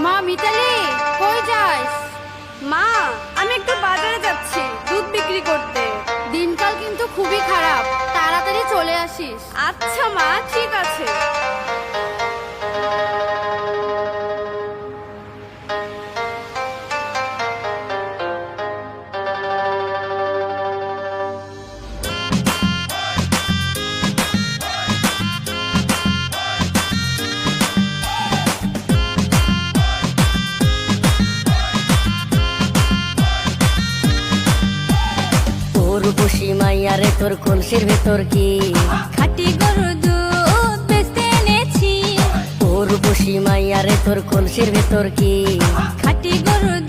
মা মিতালি, কই যাস? মা, আমি একটু বাজারে যাচ্ছি দুধ বিক্রি করতে। দিনকাল কিন্তু খুবই খারাপ, তাড়াতাড়ি চলে আসিস। আচ্ছা মা, ঠিক আছে। উর্বশী মাইয়ারে তোর কলসির ভেতর কি খাঁটি গরুর দুধ বেচতে এনেছি। উর্বশী মাইয়ারে তোর কলসির ভেতর কি খাঁটি গরুর